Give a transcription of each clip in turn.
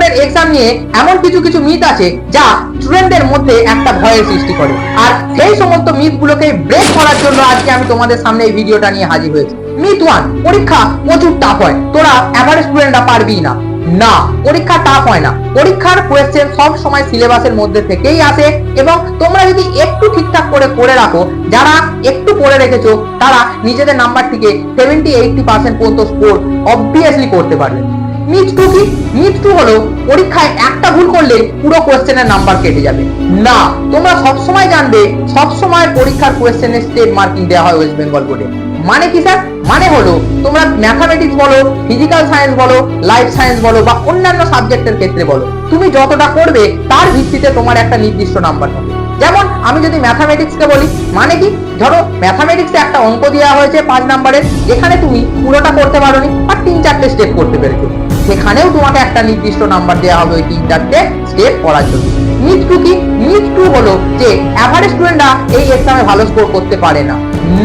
Student exam নিয়ে এমন কিছু কিছু মিথ আছে যা স্টুডেন্টদের মধ্যে একটা ভয়ের সৃষ্টি করে, আর সেই সমস্ত মিথগুলোকে ব্রেক করার জন্য আজকে আমি তোমাদের সামনে এই ভিডিওটা নিয়ে হাজির হয়েছি। মিথ 1, পরীক্ষা প্রচুর টাফ হয়, তোরা এভারেজ স্টুডেন্টরা পারবি না। না, পরীক্ষা টাফ হয় না। পরীক্ষার কোয়েশ্চেন সব সময় সিলেবাসের মধ্যে থেকেই আসে, এবং তোমরা যদি একটু ঠিকঠাক করে রাখো, যারা একটু পড়ে রেখেছো তারা নিজেদের নাম্বার থেকে 70-80% পর্যন্ত স্কোর অবভিয়াসলি করতে পারবে। মিথ 2 কি? মিথ 2 হলো পরীক্ষায় একটা ভুল করলে পুরো কোয়েশ্চেনের নাম্বার কেটে যাবে। না, তোমরা সবসময় জানবে সবসময় পরীক্ষার কোয়েশ্চেনের স্টেপ মার্কিং দেওয়া হয় ওয়েস্ট বেঙ্গল বোর্ডে। মানে কি স্যার? মানে হলো তোমরা ম্যাথামেটিক্স বলো, ফিজিক্যাল সায়েন্স বলো, লাইফ সায়েন্স বলো বা অন্যান্য সাবজেক্টের ক্ষেত্রে বলো, তুমি যতটা করবে তার ভিত্তিতে তোমার একটা নির্দিষ্ট নাম্বার হবে। যেমন আমি যদি ম্যাথামেটিক্সকে বলি, মানে কি, ধরো ম্যাথামেটিক্সে একটা অঙ্ক দেওয়া হয়েছে 5 নাম্বারের, যেখানে তুমি পুরোটা করতে পারোনি আর 3-4টে স্টেপ করতে পেরেছো, সেখানেও তোমাকে একটা নির্দিষ্ট নাম্বার দেওয়া হবে ওই 3-4টে স্টেপ করার জন্য। মিথ 2 কি? মিথ 2 হলো যে এভারেজ স্টুডেন্টরা এই এক্সামে ভালো স্কোর করতে পারে না।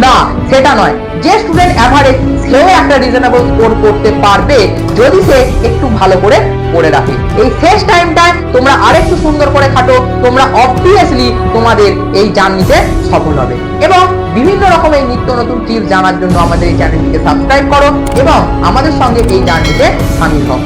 না, সেটা নয়। যে স্টুডেন্ট এভারেজ, সেও একটা রিজনেবল স্কোর করতে পারবে যদি সে একটু ভালো করে পড়ে রাখে। এই শেষ টাইমটায় তোমরা আরেকটু সুন্দর করে খাটো, তোমরা অবভিয়াসলি তোমাদের এই জার্নিতে সফল হবে। এবং বিভিন্ন রকমের নিত্য নতুন টিপস জানার জন্য আমাদের এই চ্যানেলটিকে সাবস্ক্রাইব করো এবং আমাদের সঙ্গে এই জার্নিতে সামিল হও।